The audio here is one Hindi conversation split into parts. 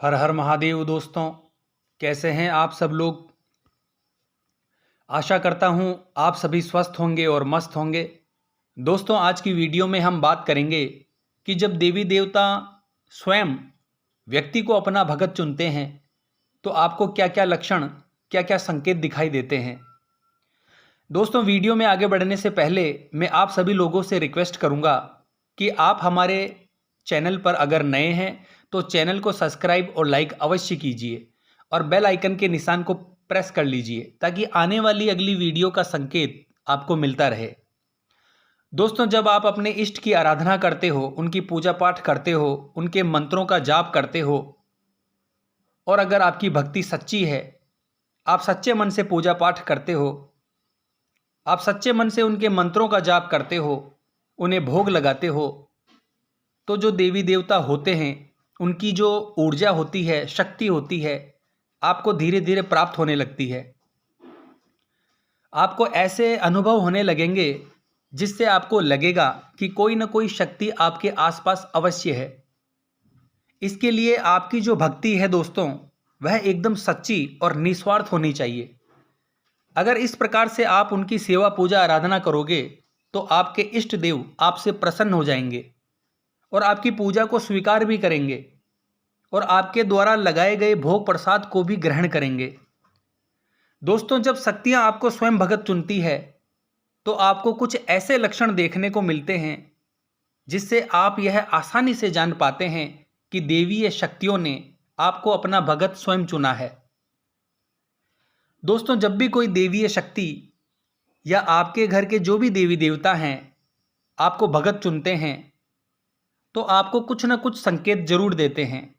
हर हर महादेव दोस्तों। कैसे हैं आप सब लोग। आशा करता हूं आप सभी स्वस्थ होंगे और मस्त होंगे। दोस्तों, आज की वीडियो में हम बात करेंगे कि जब देवी देवता स्वयं व्यक्ति को अपना भगत चुनते हैं तो आपको क्या क्या लक्षण, क्या क्या संकेत दिखाई देते हैं। दोस्तों, वीडियो में आगे बढ़ने से पहले मैं आप सभी लोगों से रिक्वेस्ट करूंगा कि आप हमारे चैनल पर अगर नए हैं तो चैनल को सब्सक्राइब और लाइक अवश्य कीजिए और बेल आइकन के निशान को प्रेस कर लीजिए ताकि आने वाली अगली वीडियो का संकेत आपको मिलता रहे। दोस्तों, जब आप अपने इष्ट की आराधना करते हो, उनकी पूजा पाठ करते हो, उनके मंत्रों का जाप करते हो और अगर आपकी भक्ति सच्ची है, आप सच्चे मन से पूजा पाठ करते हो, आप सच्चे मन से उनके मंत्रों का जाप करते हो, उन्हें भोग लगाते हो, तो जो देवी देवता होते हैं उनकी जो ऊर्जा होती है, शक्ति होती है, आपको धीरे धीरे प्राप्त होने लगती है। आपको ऐसे अनुभव होने लगेंगे जिससे आपको लगेगा कि कोई ना कोई शक्ति आपके आसपास अवश्य है। इसके लिए आपकी जो भक्ति है दोस्तों, वह एकदम सच्ची और निस्वार्थ होनी चाहिए। अगर इस प्रकार से आप उनकी सेवा पूजा आराधना करोगे तो आपके इष्ट देव आपसे प्रसन्न हो जाएंगे और आपकी पूजा को स्वीकार भी करेंगे और आपके द्वारा लगाए गए भोग प्रसाद को भी ग्रहण करेंगे। दोस्तों, जब शक्तियां आपको स्वयं भगत चुनती है तो आपको कुछ ऐसे लक्षण देखने को मिलते हैं जिससे आप यह आसानी से जान पाते हैं कि देवीय शक्तियों ने आपको अपना भगत स्वयं चुना है। दोस्तों, जब भी कोई देवीय शक्ति या आपके घर के जो भी देवी देवता हैं आपको भगत चुनते हैं तो आपको कुछ ना कुछ संकेत जरूर देते हैं,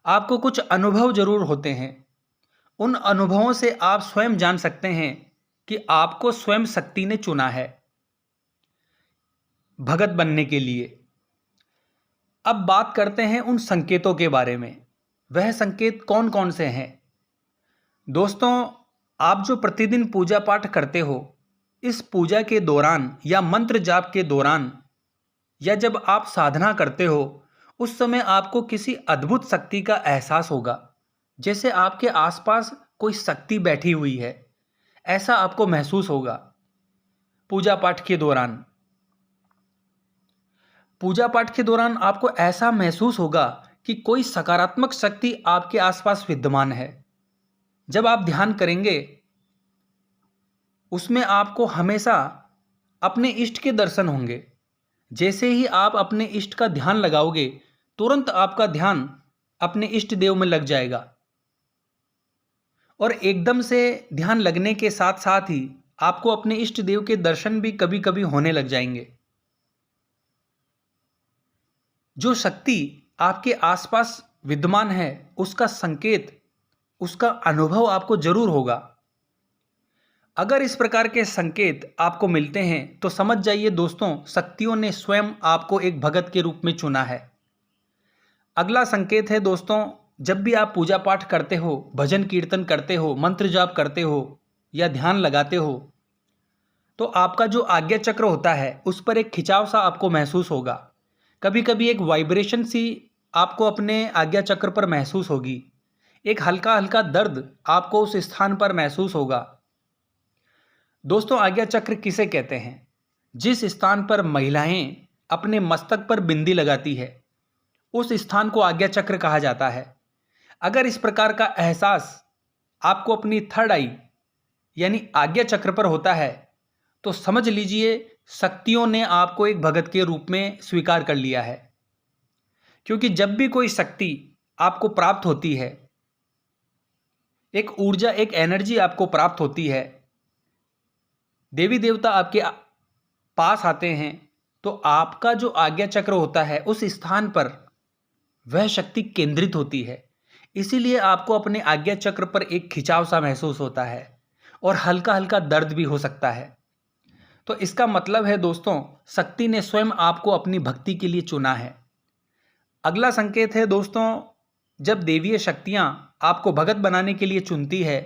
आपको कुछ अनुभव जरूर होते हैं। उन अनुभवों से आप स्वयं जान सकते हैं कि आपको स्वयं शक्ति ने चुना है भगत बनने के लिए। अब बात करते हैं उन संकेतों के बारे में। वह संकेत कौन कौन से हैं। दोस्तों, आप जो प्रतिदिन पूजा पाठ करते हो, इस पूजा के दौरान या मंत्र जाप के दौरान या जब आप साधना करते हो, उस समय आपको किसी अद्भुत शक्ति का एहसास होगा, जैसे आपके आसपास कोई शक्ति बैठी हुई है, ऐसा आपको महसूस होगा। पूजा पाठ के दौरान आपको ऐसा महसूस होगा कि कोई सकारात्मक शक्ति आपके आसपास विद्यमान है। जब आप ध्यान करेंगे उसमें आपको हमेशा अपने इष्ट के दर्शन होंगे। जैसे ही आप अपने इष्ट का ध्यान लगाओगे, तुरंत आपका ध्यान अपने इष्ट देव में लग जाएगा और एकदम से ध्यान लगने के साथ साथ ही आपको अपने इष्ट देव के दर्शन भी कभी कभी होने लग जाएंगे। जो शक्ति आपके आसपास विद्यमान है उसका संकेत, उसका अनुभव आपको जरूर होगा। अगर इस प्रकार के संकेत आपको मिलते हैं तो समझ जाइए दोस्तों, शक्तियों ने स्वयं आपको एक भगत के रूप में चुना है। अगला संकेत है दोस्तों, जब भी आप पूजा पाठ करते हो, भजन कीर्तन करते हो, मंत्र जाप करते हो या ध्यान लगाते हो, तो आपका जो आज्ञा चक्र होता है उस पर एक खिंचाव सा आपको महसूस होगा। कभी कभी एक वाइब्रेशन सी आपको अपने आज्ञा चक्र पर महसूस होगी। एक हल्का हल्का दर्द आपको उस स्थान पर महसूस होगा। दोस्तों, आज्ञा चक्र किसे कहते हैं? जिस स्थान पर महिलाएं अपने मस्तक पर बिंदी लगाती है उस स्थान को आज्ञा चक्र कहा जाता है। अगर इस प्रकार का एहसास आपको अपनी थर्ड आई यानी आज्ञा चक्र पर होता है तो समझ लीजिए शक्तियों ने आपको एक भगत के रूप में स्वीकार कर लिया है। क्योंकि जब भी कोई शक्ति आपको प्राप्त होती है, एक ऊर्जा, एक एनर्जी आपको प्राप्त होती है, देवी देवता आपके पास आते हैं, तो आपका जो आज्ञा चक्र होता है उस स्थान पर वह शक्ति केंद्रित होती है। इसीलिए आपको अपने आज्ञा चक्र पर एक खिंचाव सा महसूस होता है और हल्का हल्का दर्द भी हो सकता है। तो इसका मतलब है दोस्तों, शक्ति ने स्वयं आपको अपनी भक्ति के लिए चुना है। अगला संकेत है दोस्तों, जब देवीय शक्तियां आपको भगत बनाने के लिए चुनती है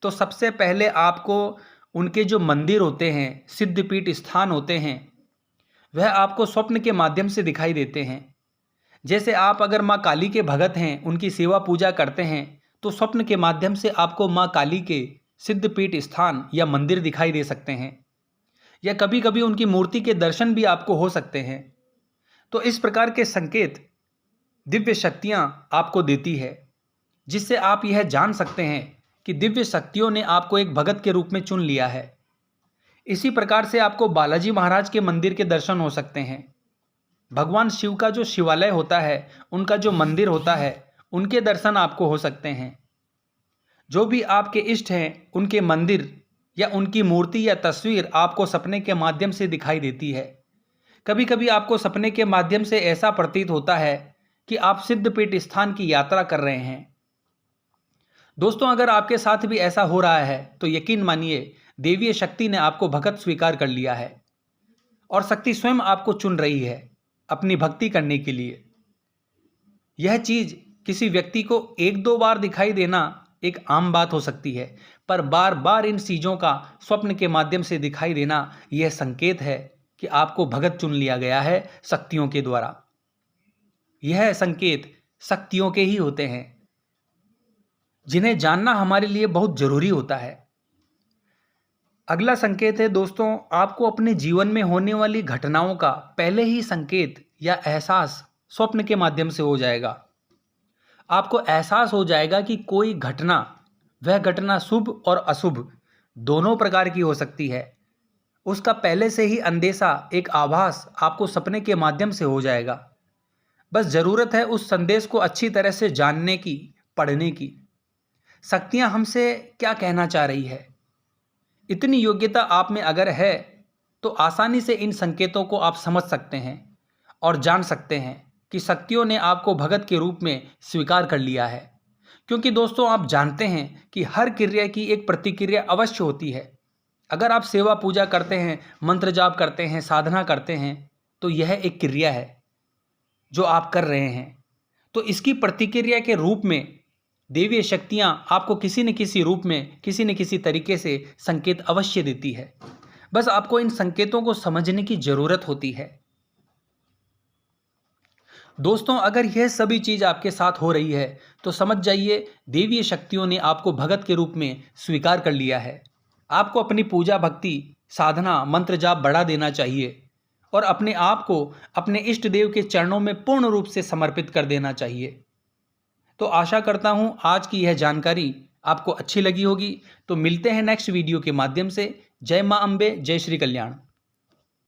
तो सबसे पहले आपको उनके जो मंदिर होते हैं, सिद्धपीठ स्थान होते हैं, वह आपको स्वप्न के माध्यम से दिखाई देते हैं। जैसे आप अगर माँ काली के भगत हैं, उनकी सेवा पूजा करते हैं, तो स्वप्न के माध्यम से आपको माँ काली के सिद्धपीठ स्थान या मंदिर दिखाई दे सकते हैं, या कभी कभी उनकी मूर्ति के दर्शन भी आपको हो सकते हैं। तो इस प्रकार के संकेत दिव्य शक्तियाँ आपको देती है, जिससे आप यह जान सकते हैं कि दिव्य शक्तियों ने आपको एक भगत के रूप में चुन लिया है। इसी प्रकार से आपको बालाजी महाराज के मंदिर के दर्शन हो सकते हैं। भगवान शिव का जो शिवालय होता है, उनका जो मंदिर होता है, उनके दर्शन आपको हो सकते हैं। जो भी आपके इष्ट हैं, उनके मंदिर या उनकी मूर्ति या तस्वीर आपको सपने के माध्यम से दिखाई देती है। कभी कभी आपको सपने के माध्यम से ऐसा प्रतीत होता है कि आप सिद्धपीठ स्थान की यात्रा कर रहे हैं। दोस्तों, अगर आपके साथ भी ऐसा हो रहा है तो यकीन मानिए देवीय शक्ति ने आपको भगत स्वीकार कर लिया है और शक्ति स्वयं आपको चुन रही है अपनी भक्ति करने के लिए। यह चीज किसी व्यक्ति को एक दो बार दिखाई देना एक आम बात हो सकती है, पर बार बार इन चीजों का स्वप्न के माध्यम से दिखाई देना यह संकेत है कि आपको भगत चुन लिया गया है शक्तियों के द्वारा। यह संकेत शक्तियों के ही होते हैं, जिन्हें जानना हमारे लिए बहुत जरूरी होता है। अगला संकेत है दोस्तों, आपको अपने जीवन में होने वाली घटनाओं का पहले ही संकेत या एहसास स्वप्न के माध्यम से हो जाएगा। आपको एहसास हो जाएगा कि कोई घटना, वह घटना शुभ और अशुभ दोनों प्रकार की हो सकती है। उसका पहले से ही अंदेशा, एक आभास आपको सपने के माध्यम से हो जाएगा। बस जरूरत है उस संदेश को अच्छी तरह से जानने की, पढ़ने की। शक्तियां हमसे क्या कहना चाह रही है, इतनी योग्यता आप में अगर है तो आसानी से इन संकेतों को आप समझ सकते हैं और जान सकते हैं कि शक्तियों ने आपको भगत के रूप में स्वीकार कर लिया है। क्योंकि दोस्तों, आप जानते हैं कि हर क्रिया की एक प्रतिक्रिया अवश्य होती है। अगर आप सेवा पूजा करते हैं, मंत्र जाप करते हैं, साधना करते हैं, तो यह एक क्रिया है जो आप कर रहे हैं। तो इसकी प्रतिक्रिया के रूप में देवीय शक्तियां आपको किसी न किसी रूप में, किसी न किसी तरीके से संकेत अवश्य देती है। बस आपको इन संकेतों को समझने की जरूरत होती है। दोस्तों, अगर यह सभी चीज आपके साथ हो रही है तो समझ जाइए देवीय शक्तियों ने आपको भगत के रूप में स्वीकार कर लिया है। आपको अपनी पूजा, भक्ति, साधना, मंत्र जाप बढ़ा देना चाहिए और अपने आप को अपने इष्ट देव के चरणों में पूर्ण रूप से समर्पित कर देना चाहिए। तो आशा करता हूं आज की यह जानकारी आपको अच्छी लगी होगी। तो मिलते हैं नेक्स्ट वीडियो के माध्यम से। जय मां अम्बे, जय श्री कल्याण।